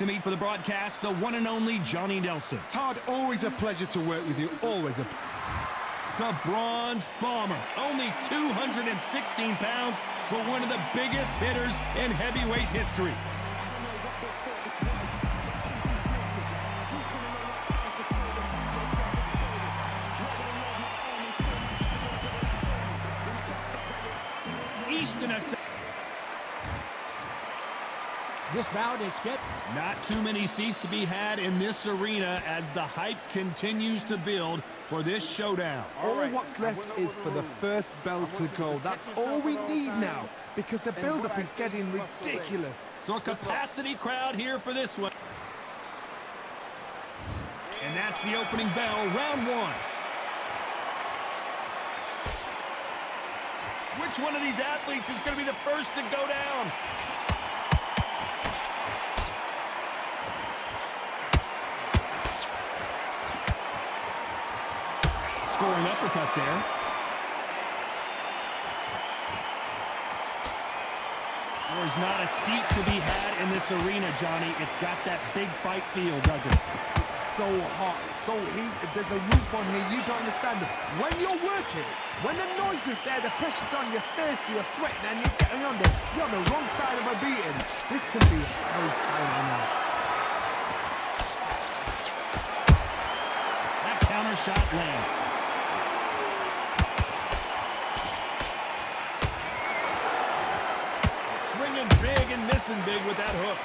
To meet for the broadcast, the one and only Johnny Nelson. Todd, always a pleasure to work with you, always a... The Bronze Bomber, only 216 pounds, but one of the biggest hitters in heavyweight history. This bout is scheduled. Not too many seats to be had in this arena as the hype continues to build for this showdown. All what's left is for the first bell to go. That's all we need now, because the build-up is getting ridiculous. So a capacity crowd here for this one. And that's the opening bell, round one. Which one of these athletes is going to be the first to go down? Scoring uppercut there. There's not a seat to be had in this arena, Johnny. It's got that big fight feel, doesn't it? It's so hot, it's so heated. There's a roof on here, you don't understand it. When you're working, when the noise is there, the pressure's on, you're thirsty, you're sweating, and you're on the wrong side of a beating. This can be hellfire now. That counter shot lands. Swinging big and missing big with that hook.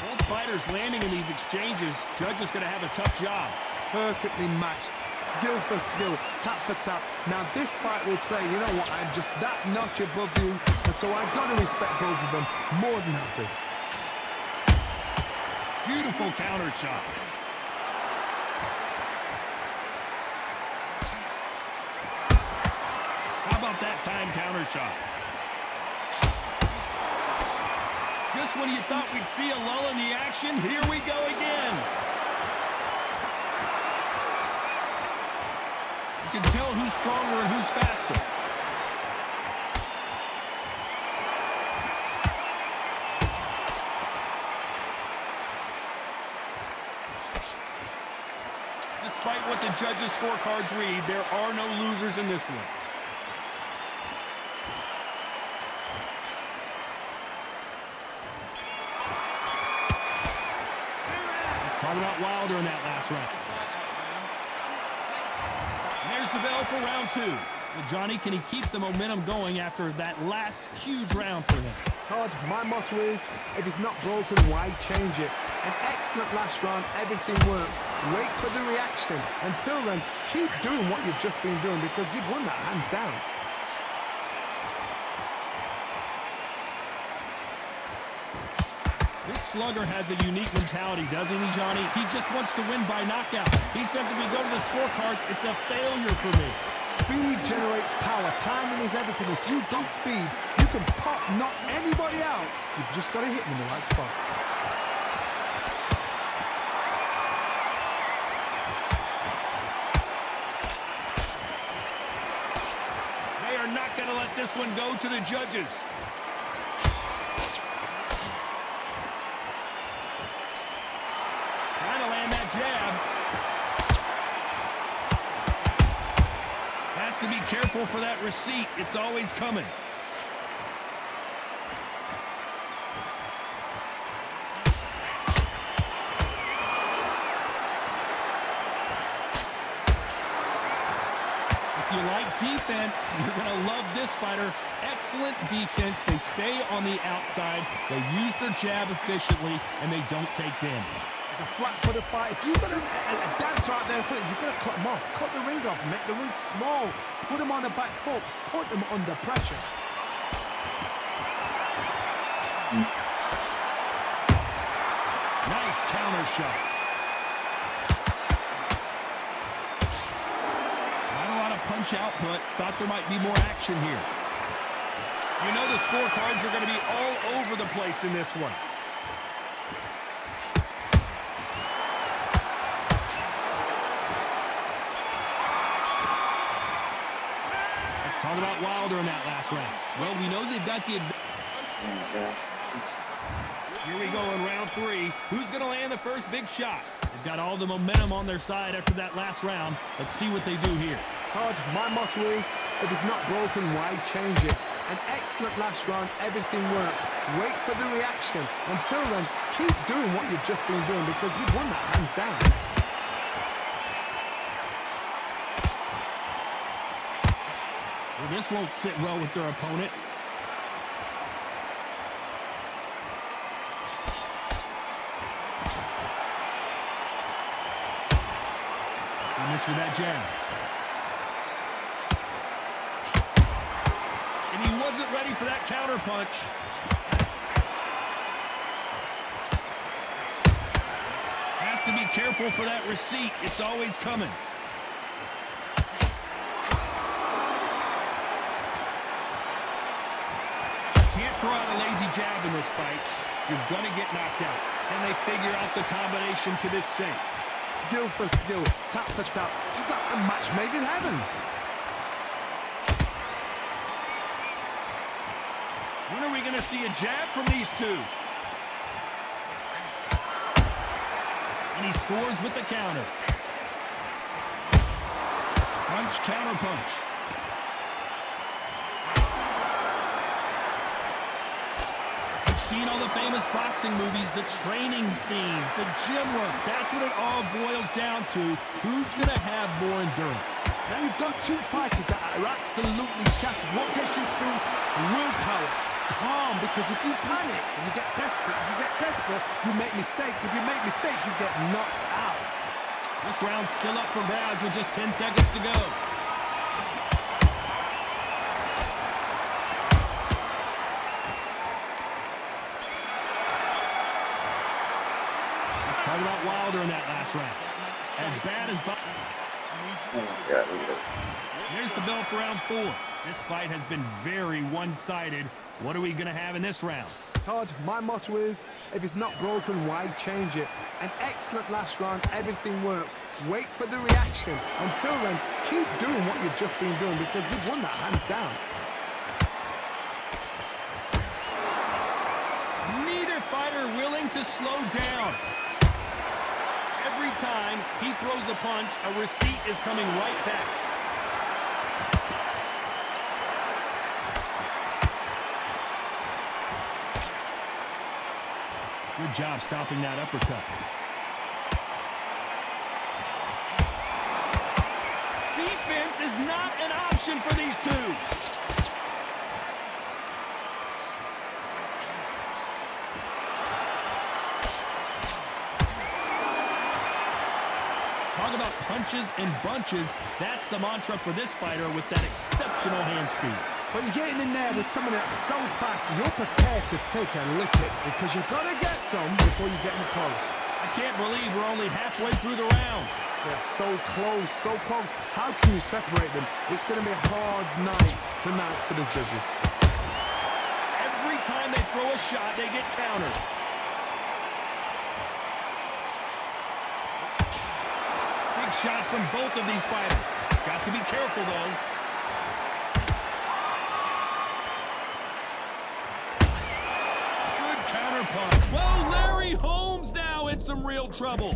Both fighters landing in these exchanges. Judge is going to have a tough job. Perfectly matched, skill for skill, tap for tap. Now this fight will say, you know what, I'm just that notch above you, and so I've got to respect both of them more than happy. Beautiful counter shot. How about that time counter shot? Just when you thought we'd see a lull in the action, here we go again. You can tell who's stronger and who's faster. Despite what the judges' scorecards read, there are no losers in this one. Talking about Wilder in that last round. And there's the bell for round two. Well, Johnny, can he keep the momentum going after that last huge round for him? Todd, my motto is, if it's not broken, why change it? An excellent last round, everything worked. Wait for the reaction. Until then, keep doing what you've just been doing, because you've won that hands down. This slugger has a unique mentality, doesn't he, Johnny? He just wants to win by knockout. He says if we go to the scorecards, it's a failure for me. Speed generates power. Timing is everything. If you got speed, you can pop, knock anybody out. You've just got to hit them in the right spot. They are not going to let this one go to the judges. Trying to land that jab. Has to be careful for that receipt. It's always coming. If you like defense, you're going to love this fighter. Excellent defense. They stay on the outside. They use their jab efficiently, and they don't take damage. It's a flat-footed fight. If you've got a dancer out there in front, you've got to cut him off. Cut the ring off. Make the ring small. Put him on the back foot. Put him under pressure. Nice counter shot. Not a lot of punch output. Thought there might be more action here. You know the scorecards are going to be all over the place in this one. Let's talk about Wilder in that last round. Well, we know they've got the advantage. Here we go in round 3. Who's going to land the first big shot? They've got all the momentum on their side after that last round. Let's see what they do here. Todd, my motto is, if it's not broken, why change it? An excellent last round, everything works. Wait for the reaction. Until then, keep doing what you've just been doing because you've won that hands down. Well, this won't sit well with their opponent. He missed with that jab. And he wasn't ready for that counter punch. Has to be careful for that receipt. It's always coming. Can't throw out a lazy jab in this fight. You're going to get knocked out. And they figure out the combination to this safe. Skill for skill, tap for tap, just like a match made in heaven. When are we going to see a jab from these two? And he scores with the counter. Punch, counter punch. Seen all the famous boxing movies, the training scenes, the gym work. That's what it all boils down to. Who's going to have more endurance? Now you've got two fighters that are absolutely shattered. What gets you through? Willpower. Calm, because if you panic and you get desperate, you make mistakes. If you make mistakes, you get knocked out. This round's still up for grabs with just 10 seconds to go. Talk about Wilder in that last round. As bad as... Here's the bell for round 4. This fight has been very one-sided. What are we going to have in this round? Todd, my motto is, if it's not broken, why change it? An excellent last round, everything works. Wait for the reaction. Until then, keep doing what you've just been doing because you've won that hands down. Neither fighter willing to slow down. Every time he throws a punch, a receipt is coming right back. Good job stopping that uppercut. Defense is not an option for these two. Talk about punches and bunches. That's the mantra for this fighter with that exceptional hand speed. So you're getting in there with someone that's so fast, you're prepared to take a lick it because you've got to get some before you get in close. I can't believe we're only halfway through the round. They're so close, so close. How can you separate them? It's going to be a hard night tonight for the judges. Every time they throw a shot, they get countered. Big shots from both of these fighters. Got to be careful, though. Good counter punch. Whoa, Larry Holmes now in some real trouble.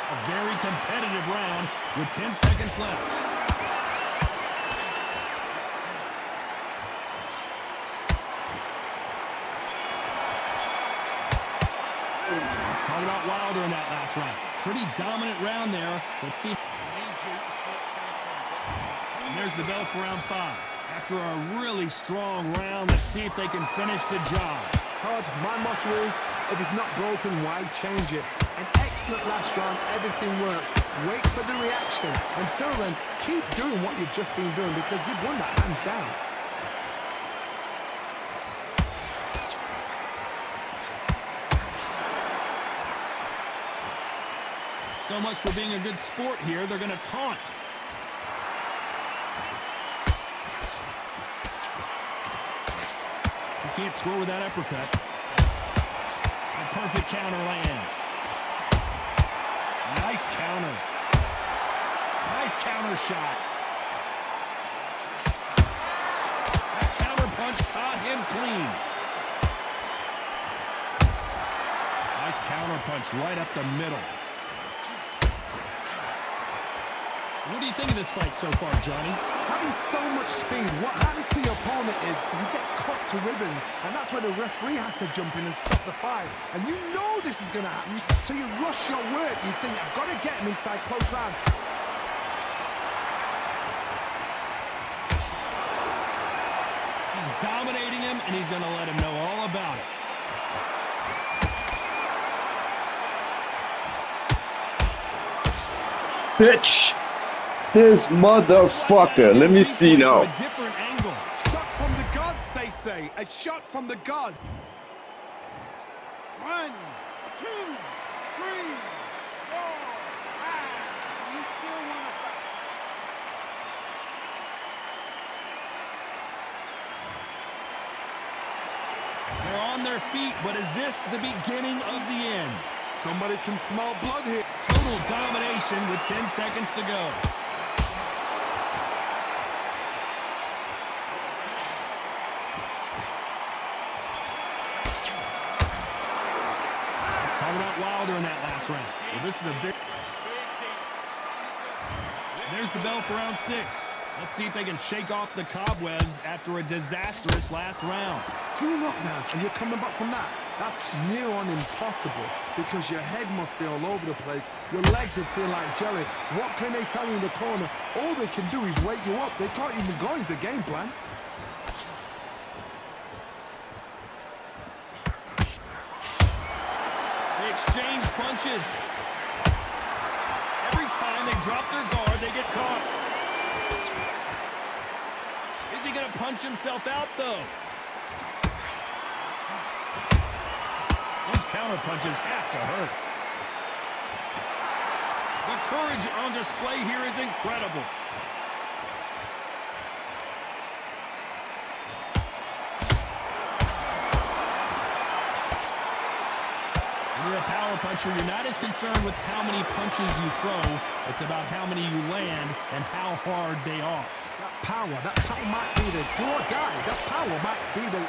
A very competitive round with 10 seconds left. Let's talk about Wilder in that last round. Pretty dominant round there. Let's see. And there's the bell for round 5. After a really strong round, let's see if they can finish the job. Todd, my motto is, if it's not broken, why change it? An excellent last round, everything works. Wait for the reaction. Until then, keep doing what you've just been doing because you've won that hands down. So much for being a good sport here. They're going to taunt. You can't score with that uppercut. A perfect counter lands. Nice counter. Nice counter shot. That counter punch caught him clean. Nice counter punch right up the middle. What do you think of this fight so far, Johnny? Having so much speed, what happens to your opponent is you get cut to ribbons, and that's where the referee has to jump in and stop the fight. And you know this is going to happen, so you rush your work. You think, I've got to get him inside close round. He's dominating him, and he's going to let him know all about it. Bitch. This motherfucker. Let me see now. A different angle. Shot from the gods, they say. A shot from the gods. 1, 2, 3, 4, 5. You still want to fight? They're on their feet, but is this the beginning of the end? Somebody can smell blood here. Total domination with 10 seconds to go. Let's talk about Wilder in that last round. Well, this is a big... There's the bell for round 6. Let's see if they can shake off the cobwebs after a disastrous last round. 2 knockdowns, and you're coming back from that. That's near on impossible because your head must be all over the place. Your legs will feel like jelly. What can they tell you in the corner? All they can do is wake you up. They can't even go into game plan. They exchange punches. Every time they drop their guard, they get caught. Is he going to punch himself out, though? Those counter punches have to hurt. The courage on display here is incredible. When you're a power puncher, you're not as concerned with how many punches you throw. It's about how many you land and how hard they are. That power might be the do or die. That power might be the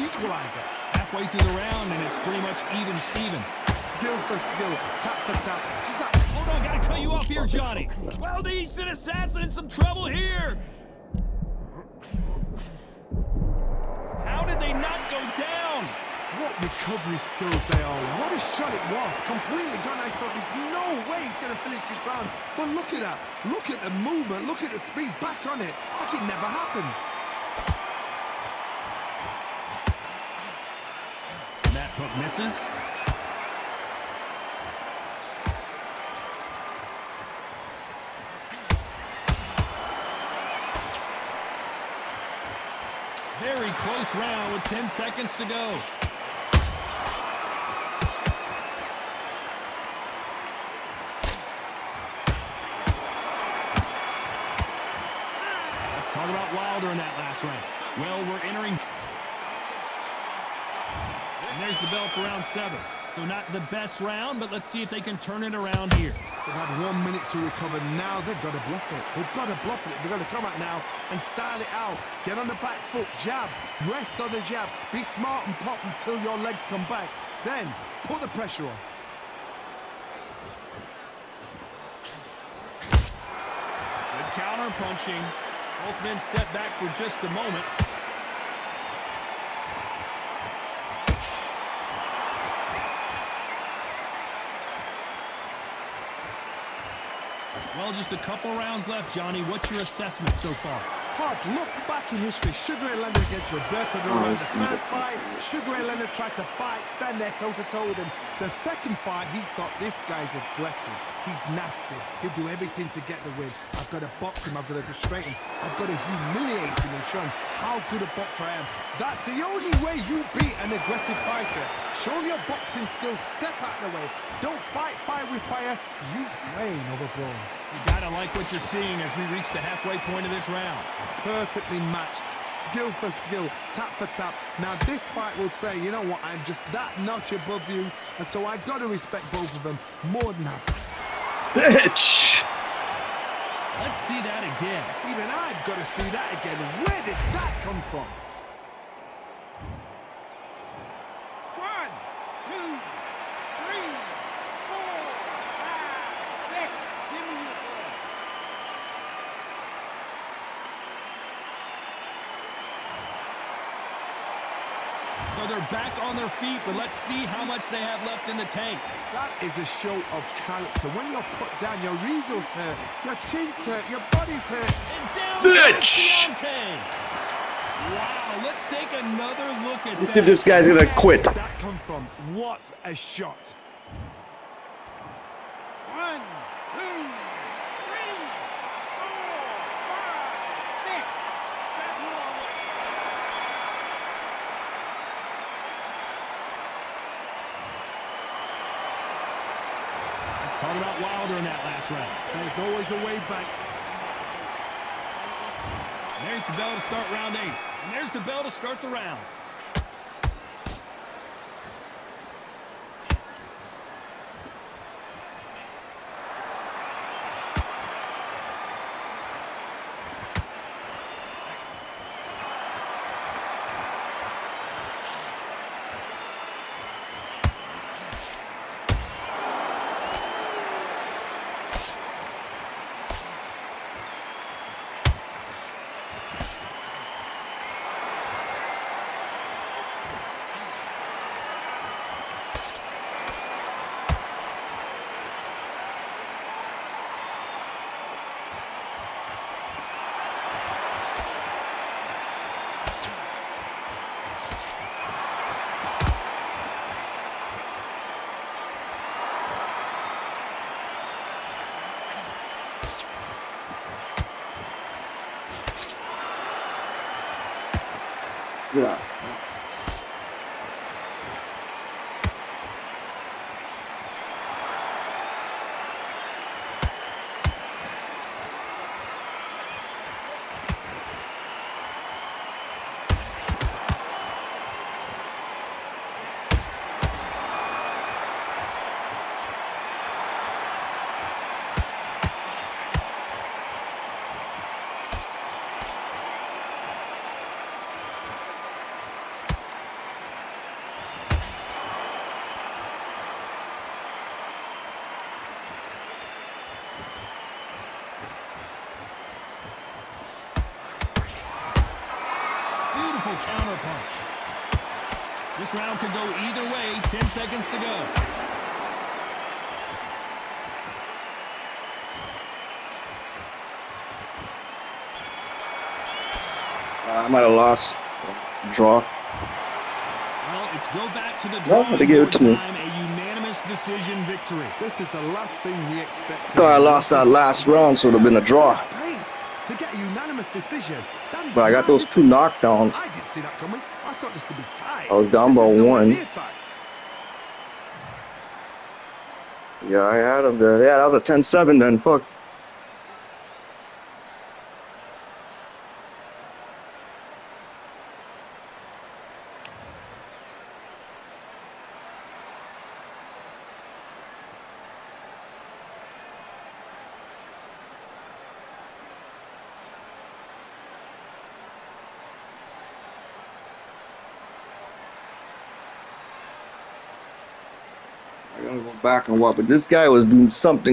equalizer. Halfway through the round, and it's pretty much even Steven. Skill for skill, tap for tap. Just like... Hold on, gotta cut you off here, Johnny. Well, the Eastern Assassin in some trouble here. How did they not go down? What recovery skills they are. What a shot it was. Completely gone. I thought there's no way he's going to finish this round. But look at that. Look at the movement. Look at the speed. Back on it. Like it never happened. And that hook misses. Very close round with 10 seconds to go. Talk about Wilder in that last round. Well, we're entering... And there's the bell for round 7. So not the best round, but let's see if they can turn it around here. They've had 1 minute to recover. Now they've got to bluff it. They've got to bluff it. They've got to come out now and style it out. Get on the back foot, jab, rest on the jab. Be smart and pop until your legs come back. Then put the pressure on. Good counter punching. Both men step back for just a moment. Well, just a couple rounds left, Johnny. What's your assessment so far? Hard. Look back in history. Sugar Ray Leonard against Roberto Duran. The first fight, Sugar Ray Leonard tried to fight, stand there toe-to-toe with him. The second fight, he thought, this guy's aggressive. He's nasty. He'll do everything to get the win. I've got to box him. I've got to frustrate him. I've got to humiliate him and show him how good a boxer I am. That's the only way you beat an aggressive fighter. Show your boxing skills. Step out of the way. Don't fight fire with fire. Use brain over brawn. You gotta like what you're seeing as we reach the halfway point of this round. Perfectly matched, skill for skill, tap for tap. Now this fight will say, you know what, I'm just that notch above you, and so I got to respect both of them more than that. Bitch. Let's see that again. Even I've got to see that again. Where did that come from? 1, 2, 3, 4, 5, 6. Give me your ball. So they're back on their feet, but let's see how much they have left in the tank. That is a show of character. When you're put down, your ego's hurt, your chin's hurt, your body's hurt. And down Bitch! goes Deontay. Wow, let's take another look at Let's see if that. this guy's gonna quit. Where did that come from? What a shot. 1, 2, 3, 4, 5, 6. 7 more. Let's talk about Wilder in that last round. There's always a way back. There's the bell to start round 8. And there's the bell to start the round. Yeah. Beautiful counter punch. This round could go either way. 10 seconds to go. I might have lost. Draw. Well, it's go back to the No, drawing they gave it board to me. time. A unanimous decision victory. This is the last thing he expected. So I lost that last round, so it would have been a draw. Pace to get a unanimous decision. That is But I got those two knockdowns. I didn't see that coming. I thought this would be tight. I was down This by is nowhere 1. near tight. Yeah, I had him there. Yeah, that was a 10-7 then. Fuck. I'm gonna go back and watch, but this guy was doing something